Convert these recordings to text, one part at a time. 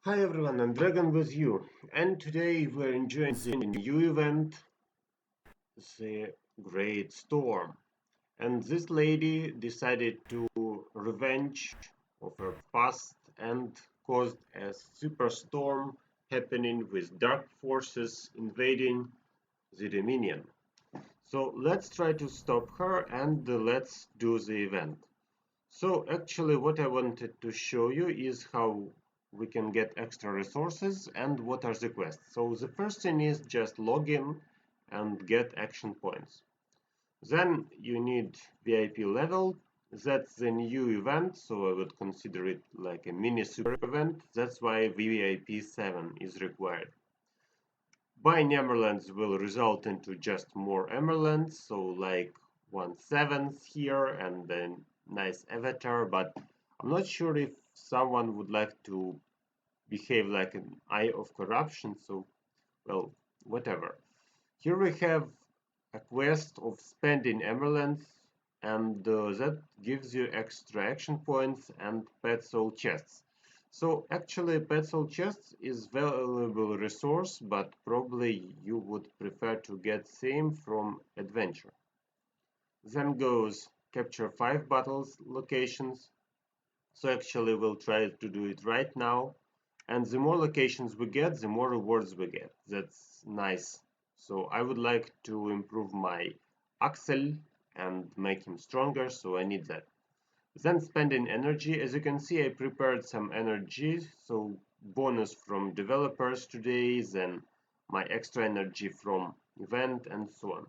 Hi everyone, I'm Dragon with you, and today we're enjoying the new event, the Great Storm. And this lady decided to revenge of her past and caused a superstorm happening with dark forces invading the Dominion. So let's try to stop her and let's do the event. So actually what I wanted to show you is how we can get extra resources and what are the quests. So the first thing is just log in and get action points. Then you need VIP level. That's the new event, so I would consider it like a mini super event. That's why VIP 7 is required. Buying emeralds will result into just more emeralds, so like 1/7 here and then nice avatar, but I'm not sure if someone would like to behave like an eye of corruption, so well, whatever. Here we have a quest of spending emeralds, and that gives you extra action points and pet soul chests. So actually pet soul chests is valuable resource, but probably you would prefer to get same from adventure. Then goes capture 5 battles locations. So actually we'll try to do it right now. And the more locations we get, the more rewards we get. That's nice. So I would like to improve my Axel and make him stronger, so I need that. Then spending energy. As you can see, I prepared some energy, so bonus from developers today, then my extra energy from event and so on.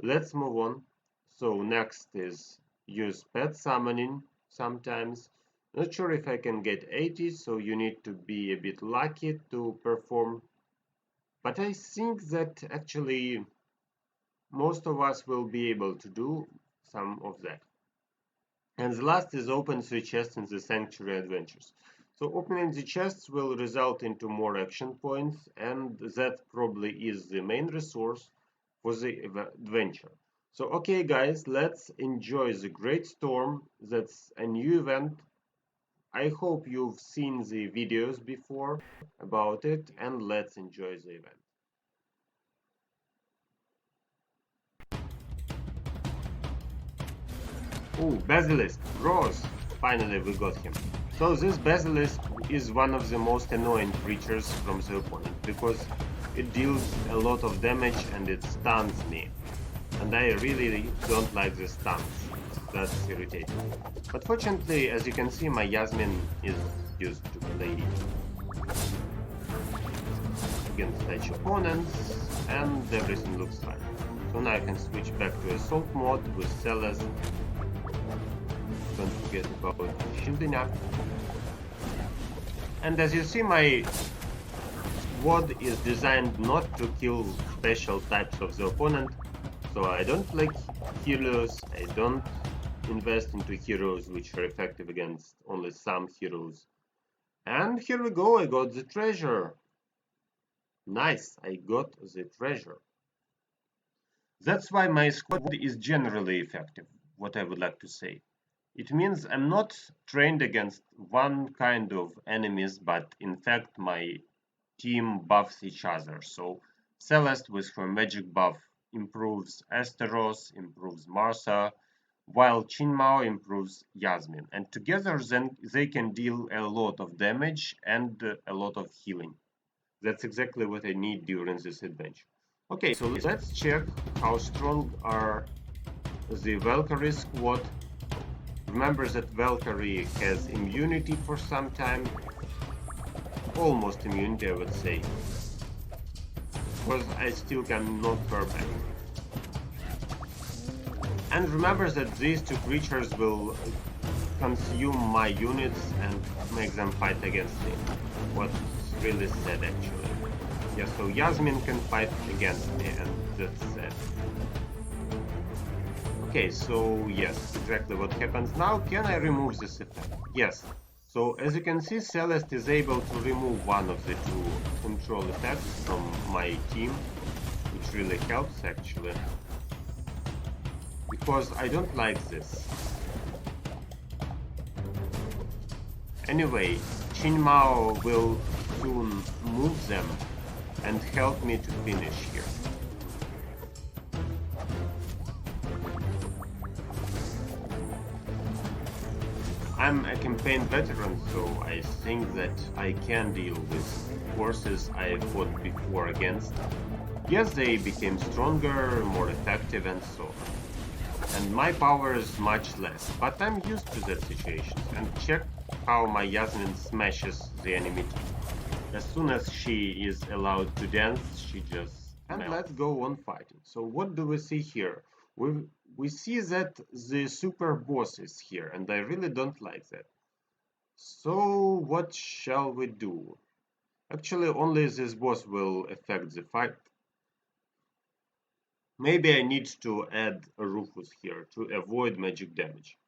Let's move on. So next is use pet summoning sometimes. Not sure if I can get 80, so you need to be a bit lucky to perform. But I think that actually most of us will be able to do some of that. And the last is open 3 chests in the Sanctuary Adventures. So opening the chests will result into more action points, and that probably is the main resource for the adventure. So okay guys, let's enjoy the Great Storm. That's a new event. I hope you've seen the videos before about it, and let's enjoy the event. Oh, Basilisk, Rose! Finally we got him. So this Basilisk is one of the most annoying creatures from the opponent, because it deals a lot of damage and it stuns me. And I really don't like the stuns. That's irritating. But fortunately, as you can see, my Yasmin is used to play against such opponents, and everything looks fine. So now I can switch back to Assault mode with Celeste. Don't forget about shielding up. And as you see, my squad is designed not to kill special types of the opponent. So I don't like heroes, I don't invest into heroes which are effective against only some heroes. And here we go, I got the treasure. Nice, I got the treasure. That's why my squad is generally effective, what I would like to say. It means I'm not trained against one kind of enemies, but in fact my team buffs each other. So Celeste with her magic buff improves Asteros, improves Marsa, while Chinmao improves Yasmin. And together then they can deal a lot of damage and a lot of healing. That's exactly what I need during this adventure. Okay, so let's check how strong are the Valkyrie squad. Remember that Valkyrie has immunity for some time. Almost immunity, I would say. Because I still cannot her back. And remember that these two creatures will consume my units and make them fight against me. What's really sad actually. Yeah, so Yasmin can fight against me, and that's sad. Okay, so yes, exactly what happens now. Can I remove this effect? Yes. So as you can see, Celeste is able to remove one of the two control effects from my team, which really helps actually. Because I don't like this. Anyway, Qin Mao will soon move them and help me to finish here. I'm a campaign veteran, so I think that I can deal with forces I fought before against. Yes, they became stronger, more effective, and so on. And my power is much less, but I'm used to that situation. And check how my Yasmin smashes the enemy team. As soon as she is allowed to dance, she just melts. And let's go on fighting. So what do we see here? We see that the super boss is here, and I really don't like that. So what shall we do? Actually, only this boss will affect the fight. Maybe I need to add a Rufus here to avoid magic damage.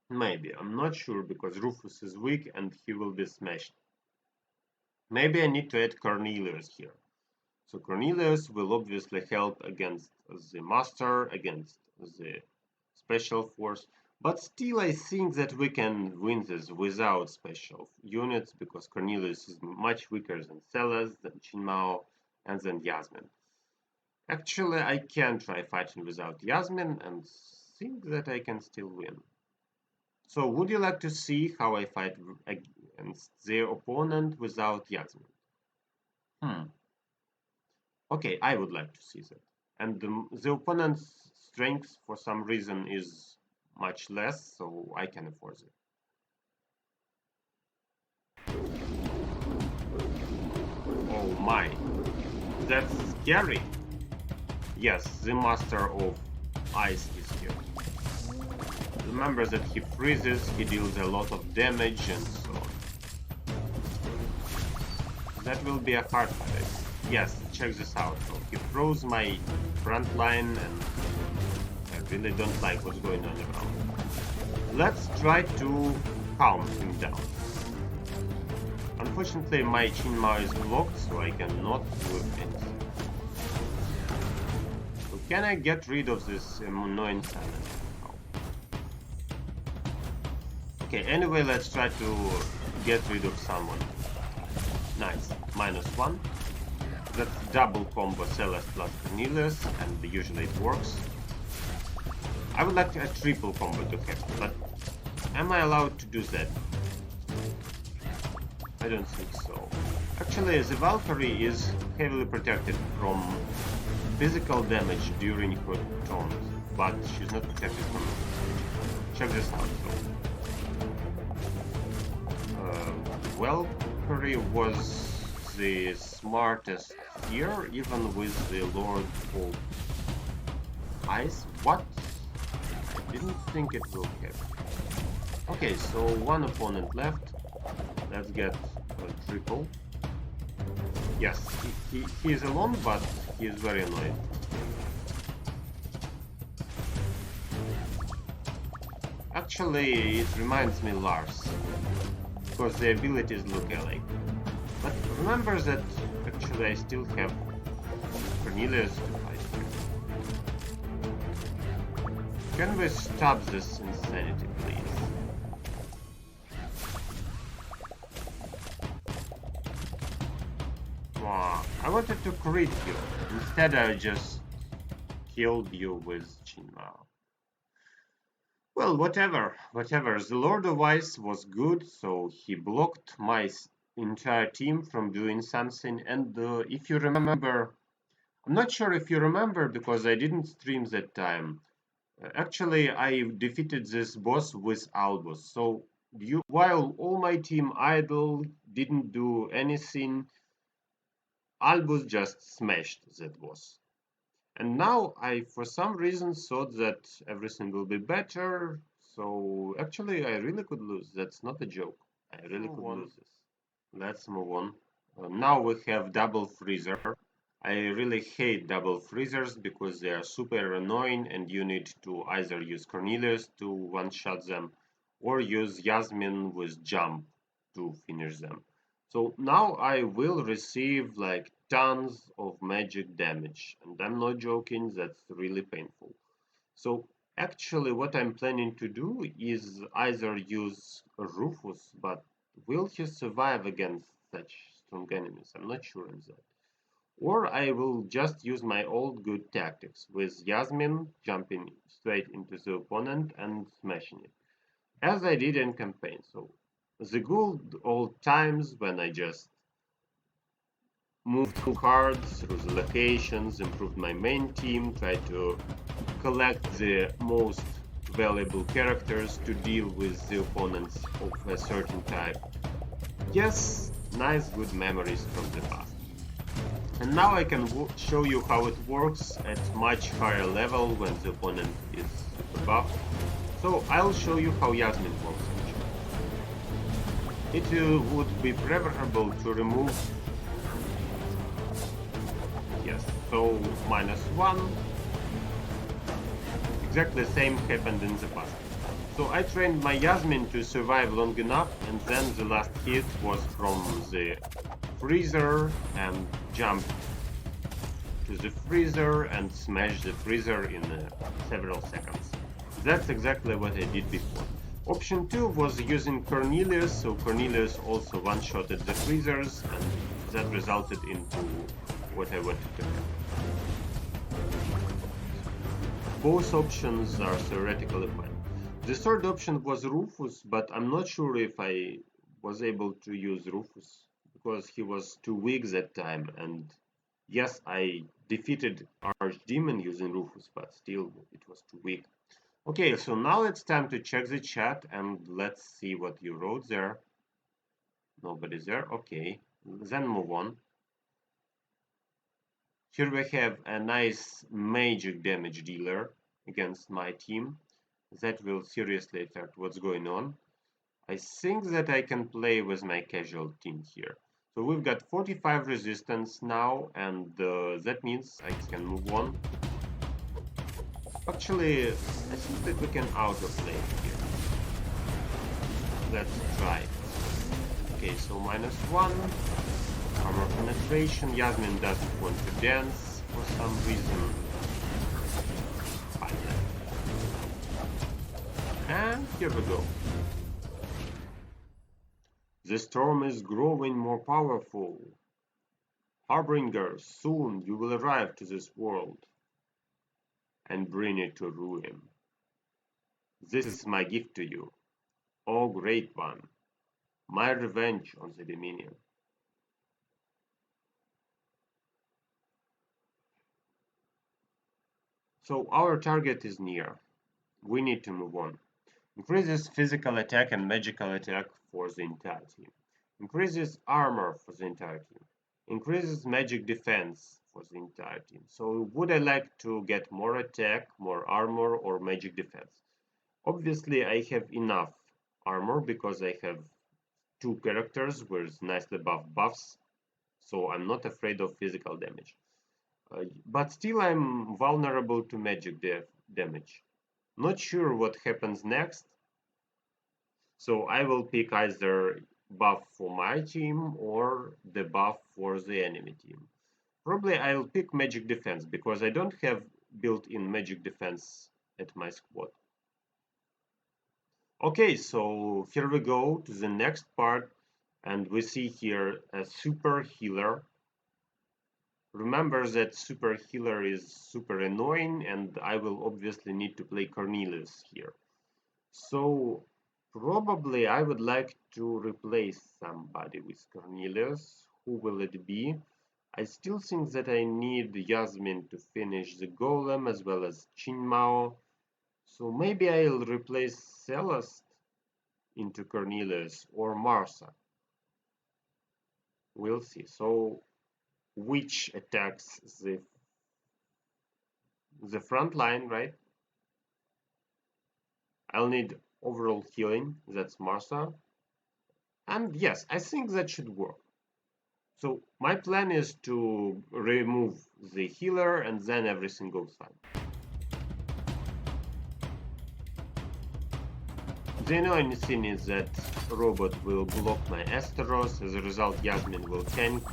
Maybe, I'm not sure because Rufus is weak and he will be smashed. Maybe I need to add Cornelius here. So Cornelius will obviously help against the Master, against the Special Force, but still I think that we can win this without special units because Cornelius is much weaker than Celes, than Qin Mao, and than Yasmin. Actually, I can try fighting without Yasmin and think that I can still win. So would you like to see how I fight against their opponent without Yasmin? Okay, I would like to see that. And the opponent's strength for some reason is much less, so I can afford it. Oh my, that's scary. Yes, the Master of Ice is here. Remember that he freezes, he deals a lot of damage and so on. That will be a hard fight. Yes, check this out. So he froze my front line and I really don't like what's going on around. Let's try to calm him down. Unfortunately, my Qin Mao is blocked, so I cannot do anything. So can I get rid of this annoying silence? Oh. Okay, anyway, let's try to get rid of someone. Nice, -1. That's double combo Celes plus Cornelius, and usually it works. I would like a triple combo to happen, but am I allowed to do that? I don't think so. Actually, the Valkyrie is heavily protected from physical damage during her turns, but she's not protected from it. Check this out. Valkyrie was the smartest here, even with the Lord of Ice. What? I didn't think it will happen. Okay, so one opponent left. Let's get a triple. Yes, he is alone, but he is very annoying. Actually, it reminds me Lars, because the abilities look alike. But remember that actually I still have Cornelius to fight with. Can we stop this insanity, please? I wanted to crit you. Instead, I just killed you with Qin Mao. Well, whatever. The Lord of Ice was good, so he blocked my entire team from doing something. And if you remember, I'm not sure if you remember because I didn't stream that time. Actually, I defeated this boss with Albus. So while all my team idle, didn't do anything, Albus just smashed that boss. And now I, for some reason, thought that everything will be better. So actually, I really could lose. That's not a joke. I really could lose this. Let's move on. Now we have double freezer. I really hate double freezers because they are super annoying and you need to either use Cornelius to one-shot them or use Yasmin with jump to finish them. So now I will receive like tons of magic damage and I'm not joking, that's really painful. So actually what I'm planning to do is either use Rufus, but will he survive against such strong enemies? I'm not sure on that. Or I will just use my old good tactics with Yasmin jumping straight into the opponent and smashing it, as I did in Campaigh. So the good old times when I just moved cards through the locations, improved my main team, tried to collect the most valuable characters to deal with the opponents of a certain type. Yes, nice good memories from the past. And now I can show you how it works at much higher level when the opponent is super buffed. So I'll show you how Yasmin works. It would be preferable to remove, yes, so -1. Exactly the same happened in the past. So I trained my Yasmin to survive long enough, and then the last hit was from the freezer and jump to the freezer and smash the freezer in several seconds. That's exactly what I did before. Option 2 was using Cornelius, so Cornelius also one-shotted the freezers, and that resulted into what I wanted to have. Both options are theoretically fine. The third option was Rufus, but I'm not sure if I was able to use Rufus, because he was too weak that time, and yes, I defeated Archdemon using Rufus, but still it was too weak. Okay, so now it's time to check the chat and let's see what you wrote there. Nobody's there. Okay, then move on. Here we have a nice magic damage dealer against my team. That will seriously affect what's going on. I think that I can play with my casual team here. So we've got 45 resistance now, and that means I can move on. Actually, I think that we can autoplay here. Let's try. Okay, so -1. Armor penetration. Yasmin doesn't want to dance for some reason. Fine. And here we go. The storm is growing more powerful. Harbinger, soon you will arrive to this world and bring it to ruin. This is my gift to you, O Great One, my revenge on the Dominion. So our target is near. We need to move on. Increases physical attack and magical attack for the entire team. Increases armor for the entire team. Increases magic defense for the entire team. So would I like to get more attack, more armor, or magic defense? Obviously I have enough armor because I have 2 characters with nicely buffed buffs, so I'm not afraid of physical damage. But still I'm vulnerable to magic damage. Not sure what happens next, so I will pick either buff for my team or the buff for the enemy team. Probably I'll pick magic defense because I don't have built-in magic defense at my squad. Okay, so here we go to the next part, and we see here a super healer. Remember that super healer is super annoying, and I will obviously need to play Cornelius here. So probably I would like to replace somebody with Cornelius. Who will it be? I still think that I need Yasmin to finish the golem as well as Chinmao. So maybe I'll replace Celeste into Cornelius or Marsa. We'll see. So which attacks the front line, right? I'll need overall healing. That's Marsa. And yes, I think that should work. So my plan is to remove the healer and then everything goes fine. The annoying thing is that robot will block my Asteros, as a result Yasmin will tank,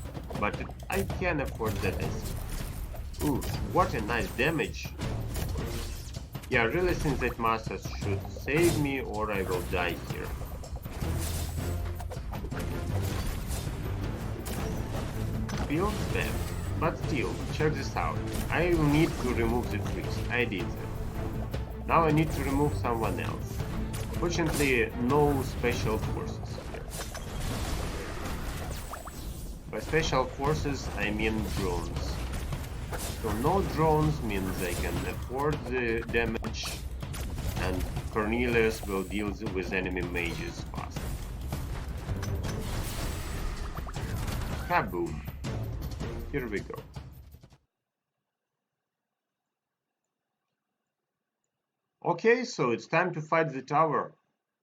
but I can afford that I think. Ooh, what a nice damage! Yeah, I really think that Masters should save me or I will die here. feels bad. But still, check this out. I will need to remove the priest. I did that. Now I need to remove someone else. Fortunately, no special forces here. By special forces, I mean drones. So no drones means I can afford the damage, and Cornelius will deal with enemy mages fast. Kaboom! Here we go. Okay, so it's time to fight the tower.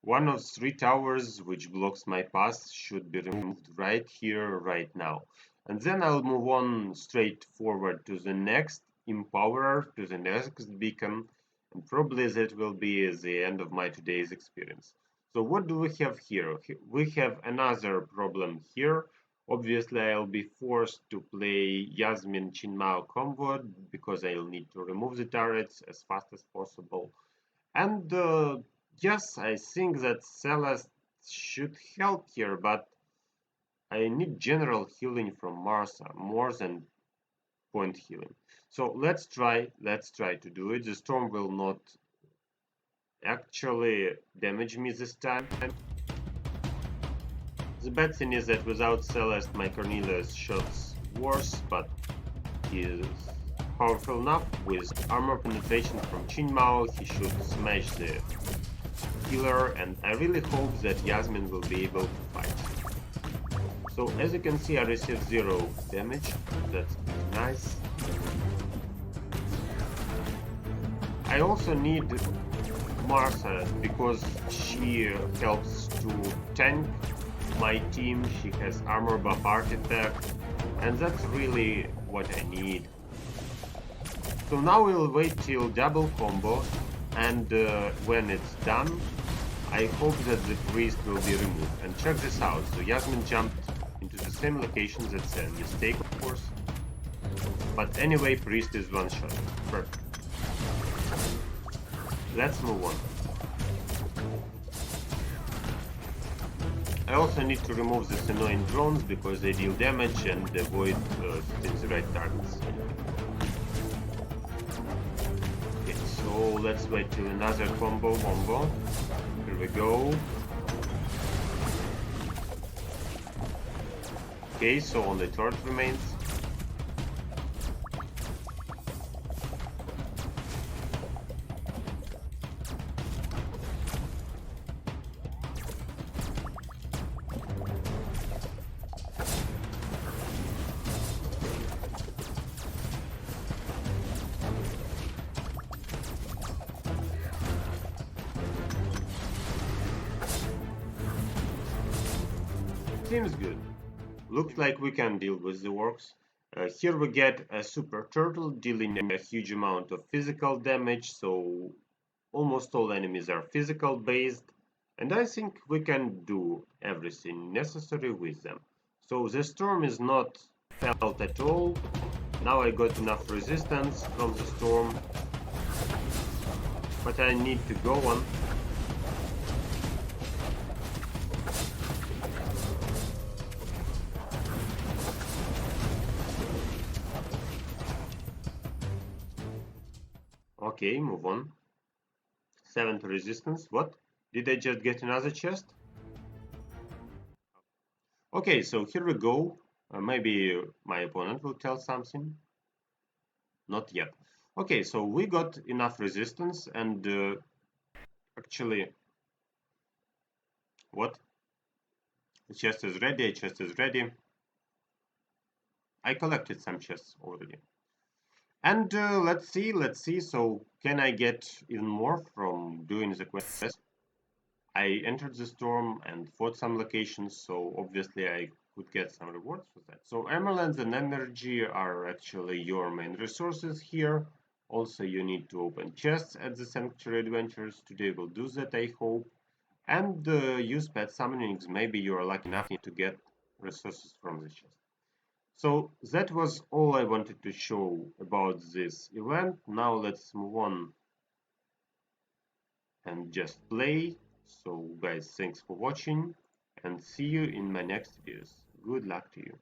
One of 3 towers which blocks my path should be removed right here, right now. And then I'll move on straight forward to the next Empowerer, to the next beacon, and probably that will be the end of my today's experience. So what do we have here? We have another problem here. Obviously, I'll be forced to play Yasmin Chinmao combo because I'll need to remove the turrets as fast as possible. And yes, I think that Celeste should help here, but I need general healing from Martha more than point healing. So let's try to do it. The storm will not actually damage me this time. The bad thing is that without Celeste, my Cornelius shots worse, but he is powerful enough. With armor penetration from Chinmao, he should smash the healer, and I really hope that Yasmin will be able to fight. So as you can see, I received 0 damage. That's nice. I also need Martha because she helps to tank my team. She has armor buff artifact, and that's really what I need. So now we'll wait till double combo, and when it's done, I hope that the priest will be removed. And check this out. So Yasmin jumped into the same location. That's a mistake, of course. But anyway, priest is one shot. Perfect. Let's move on. I also need to remove these annoying drones because they deal damage and avoid hitting the right targets. Okay, so let's wait till another combo. Here we go. Okay, so only turret remains. Seems good. Looks like we can deal with the orcs. Here we get a super turtle dealing a huge amount of physical damage, so almost all enemies are physical based, and I think we can do everything necessary with them. So the storm is not felt at all. Now I got enough resistance from the storm, but I need to go on. Okay, move on. 7 resistance. What? Did I just get another chest? Okay, so here we go. Maybe my opponent will tell something. Not yet. Okay, so we got enough resistance and actually, what? The chest is ready, chest is ready. I collected some chests already. And let's see. So can I get even more from doing the quest? I entered the storm and fought some locations, so obviously I could get some rewards for that. So emeralds and energy are actually your main resources here. Also, you need to open chests at the Sanctuary Adventures. Today we'll do that, I hope. And use pet summonings. Maybe you are lucky enough to get resources from the chest. So that was all I wanted to show about this event. Now let's move on and just play. So guys, thanks for watching and see you in my next videos. Good luck to you.